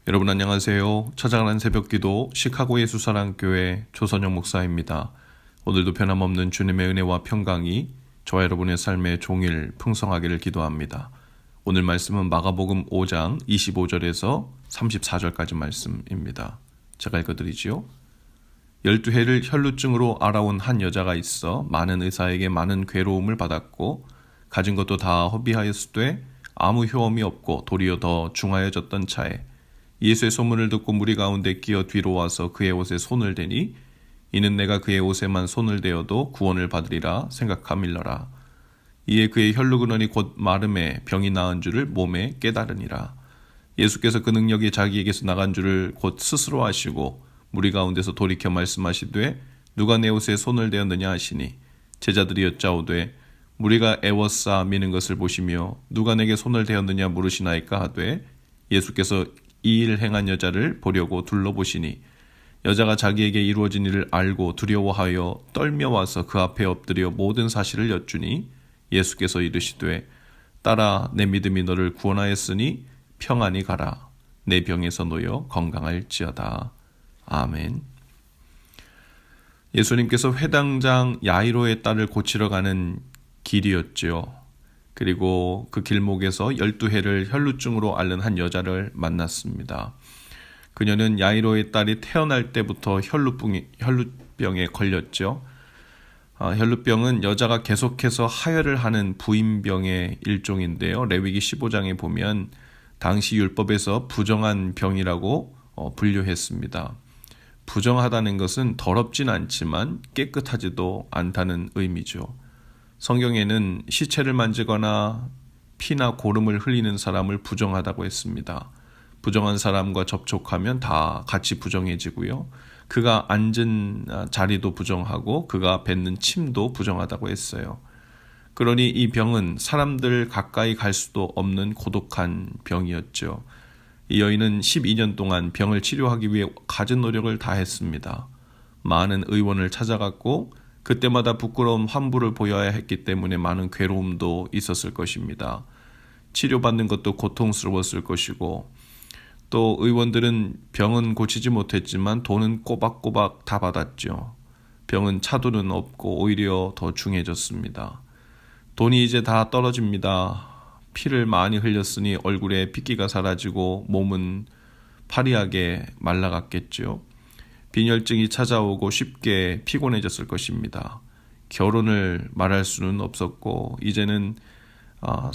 여러분 안녕하세요. 찾아가는 새벽기도 시카고 예수사랑교회 조선영 목사입니다. 오늘도 변함없는 주님의 은혜와 평강이 저와 여러분의 삶에 종일 풍성하기를 기도합니다. 오늘 말씀은 마가복음 5장 25절에서 34절까지 말씀입니다. 제가 읽어드리지요. 12해를 혈루증으로 알아온 한 여자가 있어 많은 의사에게 많은 괴로움을 받았고 가진 것도 다 허비하였으되 아무 효험이 없고 도리어 더 중하여졌던 차에 예수의 소문을 듣고 무리 가운데 끼어 뒤로 와서 그의 옷에 손을 대니 이는 내가 그의 옷에만 손을 대어도 구원을 받으리라 생각함일러라. 이에 그의 혈루근원이 곧 마름에 병이 나은 줄을 몸에 깨달으니라. 예수께서 그 능력이 자기에게서 나간 줄을 곧 스스로 아시고 무리 가운데서 돌이켜 말씀하시되 누가 내 옷에 손을 대었느냐 하시니 제자들이 여짜오되 무리가 애워싸 미는 것을 보시며 누가 내게 손을 대었느냐 물으시나이까 하되 예수께서 이 일 행한 여자를 보려고 둘러보시니 여자가 자기에게 이루어진 일을 알고 두려워하여 떨며 와서 그 앞에 엎드려 모든 사실을 여쭈니 예수께서 이르시되 딸아 내 믿음이 너를 구원하였으니 평안히 가라. 내 병에서 놓여 건강할지어다. 아멘. 예수님께서 회당장 야이로의 딸을 고치러 가는 길이었지요. 그리고 그 길목에서 12해를 혈루증으로 앓는 한 여자를 만났습니다. 그녀는 야이로의 딸이 태어날 때부터 혈루병에 걸렸죠. 혈루병은 여자가 계속해서 하혈을 하는 부인병의 일종인데요. 레위기 15장에 보면 당시 율법에서 부정한 병이라고 분류했습니다. 부정하다는 것은 더럽진 않지만 깨끗하지도 않다는 의미죠. 성경에는 시체를 만지거나 피나 고름을 흘리는 사람을 부정하다고 했습니다. 부정한 사람과 접촉하면 다 같이 부정해지고요. 그가 앉은 자리도 부정하고 그가 뱉는 침도 부정하다고 했어요. 그러니 이 병은 사람들 가까이 갈 수도 없는 고독한 병이었죠. 이 여인은 12년 동안 병을 치료하기 위해 갖은 노력을 다했습니다. 많은 의원을 찾아갔고 그때마다 부끄러운 환부를 보여야 했기 때문에 많은 괴로움도 있었을 것입니다. 치료받는 것도 고통스러웠을 것이고 또 의원들은 병은 고치지 못했지만 돈은 꼬박꼬박 다 받았죠. 병은 차도는 없고 오히려 더 중해졌습니다. 돈이 이제 다 떨어집니다. 피를 많이 흘렸으니 얼굴에 핏기가 사라지고 몸은 파리하게 말라갔겠죠. 빈혈증이 찾아오고 쉽게 피곤해졌을 것입니다. 결혼을 말할 수는 없었고 이제는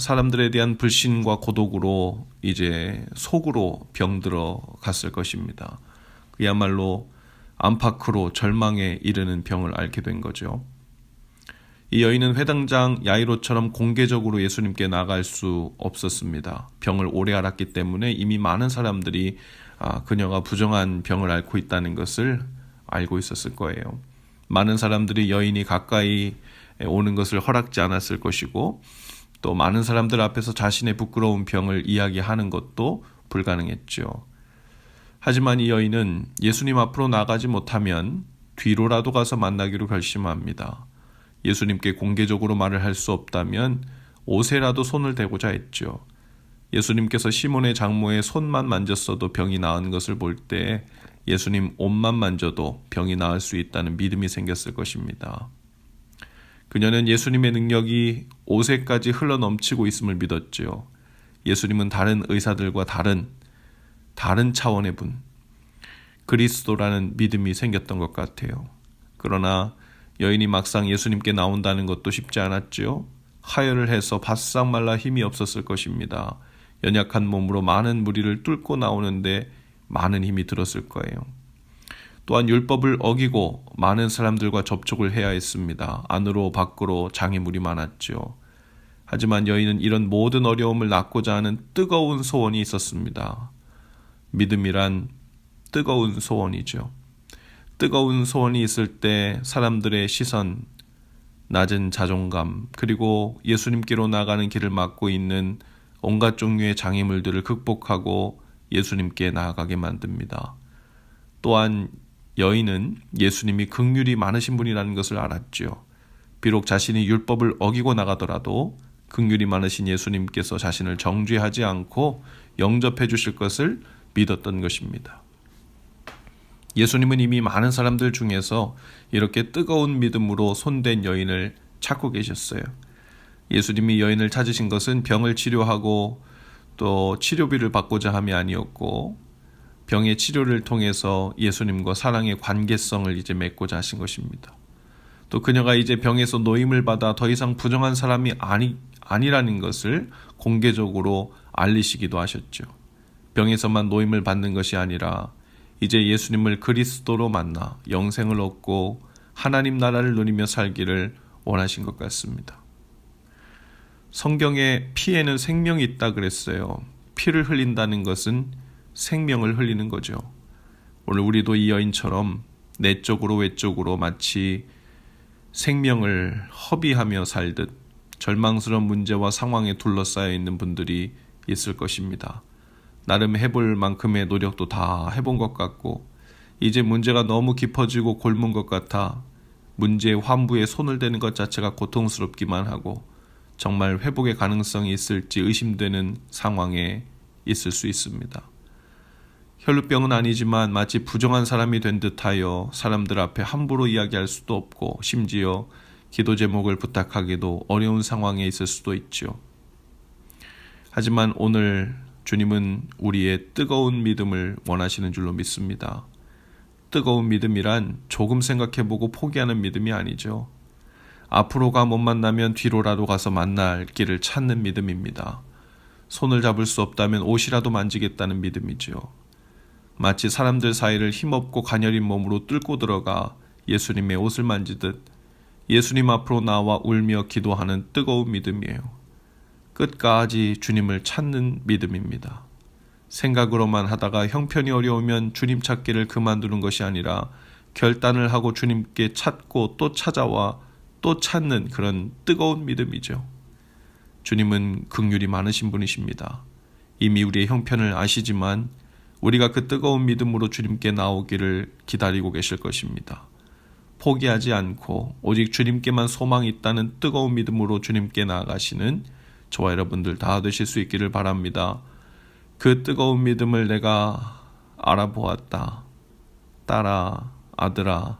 사람들에 대한 불신과 고독으로 이제 속으로 병들어 갔을 것입니다. 그야말로 안팎으로 절망에 이르는 병을 앓게 된 거죠. 이 여인은 회당장 야이로처럼 공개적으로 예수님께 나갈 수 없었습니다. 병을 오래 앓았기 때문에 이미 많은 사람들이 그녀가 부정한 병을 앓고 있다는 것을 알고 있었을 거예요. 많은 사람들이 여인이 가까이 오는 것을 허락지 않았을 것이고 또 많은 사람들 앞에서 자신의 부끄러운 병을 이야기하는 것도 불가능했죠. 하지만 이 여인은 예수님 앞으로 나가지 못하면 뒤로라도 가서 만나기로 결심합니다. 예수님께 공개적으로 말을 할 수 없다면 옷에라도 손을 대고자 했죠. 예수님께서 시몬의 장모의 손만 만졌어도 병이 나은 것을 볼 때 예수님 옷만 만져도 병이 나을 수 있다는 믿음이 생겼을 것입니다. 그녀는 예수님의 능력이 옷에까지 흘러넘치고 있음을 믿었죠. 예수님은 다른 의사들과 다른 차원의 분, 그리스도라는 믿음이 생겼던 것 같아요. 그러나 여인이 막상 예수님께 나온다는 것도 쉽지 않았죠. 하혈을 해서 바싹 말라 힘이 없었을 것입니다. 연약한 몸으로 많은 무리를 뚫고 나오는데 많은 힘이 들었을 거예요. 또한 율법을 어기고 많은 사람들과 접촉을 해야 했습니다. 안으로 밖으로 장애물이 많았죠. 하지만 여인은 이런 모든 어려움을 낳고자 하는 뜨거운 소원이 있었습니다. 믿음이란 뜨거운 소원이죠. 뜨거운 소원이 있을 때 사람들의 시선, 낮은 자존감, 그리고 예수님께로 나가는 길을 막고 있는 온갖 종류의 장애물들을 극복하고 예수님께 나아가게 만듭니다. 또한 여인은 예수님이 긍휼이 많으신 분이라는 것을 알았죠. 비록 자신이 율법을 어기고 나가더라도 긍휼이 많으신 예수님께서 자신을 정죄하지 않고 영접해 주실 것을 믿었던 것입니다. 예수님은 이미 많은 사람들 중에서 이렇게 뜨거운 믿음으로 손댄 여인을 찾고 계셨어요. 예수님이 여인을 찾으신 것은 병을 치료하고 또 치료비를 받고자 함이 아니었고, 병의 치료를 통해서 예수님과 사랑의 관계성을 이제 맺고자 하신 것입니다. 또 그녀가 이제 병에서 노임을 받아 더 이상 부정한 사람이 아니라는 것을 공개적으로 알리시기도 하셨죠. 병에서만 노임을 받는 것이 아니라 이제 예수님을 그리스도로 만나 영생을 얻고 하나님 나라를 누리며 살기를 원하신 것 같습니다. 성경에 피에는 생명이 있다 그랬어요. 피를 흘린다는 것은 생명을 흘리는 거죠. 오늘 우리도 이 여인처럼 내적으로 외적으로 마치 생명을 허비하며 살듯 절망스러운 문제와 상황에 둘러싸여 있는 분들이 있을 것입니다. 나름 해볼 만큼의 노력도 다 해본 것 같고 이제 문제가 너무 깊어지고 골문 것 같아 문제의 환부에 손을 대는 것 자체가 고통스럽기만 하고 정말 회복의 가능성이 있을지 의심되는 상황에 있을 수 있습니다. 혈루병은 아니지만 마치 부정한 사람이 된 듯하여 사람들 앞에 함부로 이야기할 수도 없고 심지어 기도 제목을 부탁하기도 어려운 상황에 있을 수도 있죠. 하지만 오늘 주님은 우리의 뜨거운 믿음을 원하시는 줄로 믿습니다. 뜨거운 믿음이란 조금 생각해보고 포기하는 믿음이 아니죠. 앞으로가 못 만나면 뒤로라도 가서 만날 길을 찾는 믿음입니다. 손을 잡을 수 없다면 옷이라도 만지겠다는 믿음이죠. 마치 사람들 사이를 힘없고 가녀린 몸으로 뚫고 들어가 예수님의 옷을 만지듯 예수님 앞으로 나와 울며 기도하는 뜨거운 믿음이에요. 끝까지 주님을 찾는 믿음입니다. 생각으로만 하다가 형편이 어려우면 주님 찾기를 그만두는 것이 아니라 결단을 하고 주님께 찾고 또 찾아와 또 찾는 그런 뜨거운 믿음이죠. 주님은 긍휼이 많으신 분이십니다. 이미 우리의 형편을 아시지만 우리가 그 뜨거운 믿음으로 주님께 나오기를 기다리고 계실 것입니다. 포기하지 않고 오직 주님께만 소망이 있다는 뜨거운 믿음으로 주님께 나아가시는 저와 여러분들 다 되실 수 있기를 바랍니다. 그 뜨거운 믿음을 내가 알아보았다. 딸아, 아들아,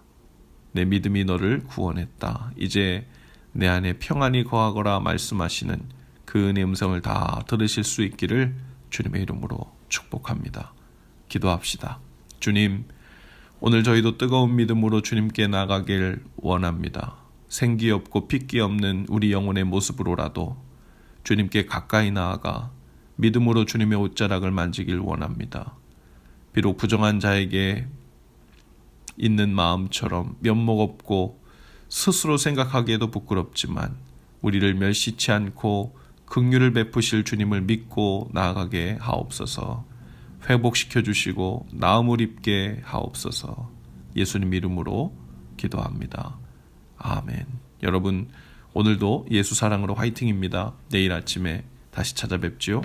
내 믿음이 너를 구원했다. 이제 내 안에 평안이 거하거라 말씀하시는 그 은혜의 음성을 다 들으실 수 있기를 주님의 이름으로 축복합니다. 기도합시다. 주님, 오늘 저희도 뜨거운 믿음으로 주님께 나가길 원합니다. 생기 없고 핏기 없는 우리 영혼의 모습으로라도 주님께 가까이 나아가 믿음으로 주님의 옷자락을 만지길 원합니다. 비록 부정한 자에게 있는 마음처럼 면목 없고 스스로 생각하기에도 부끄럽지만 우리를 멸시치 않고 긍휼을 베푸실 주님을 믿고 나아가게 하옵소서. 회복시켜 주시고 나음을 입게 하옵소서. 예수님 이름으로 기도합니다. 아멘. 여러분, 오늘도 예수 사랑으로 화이팅입니다. 내일 아침에 다시 찾아뵙지요.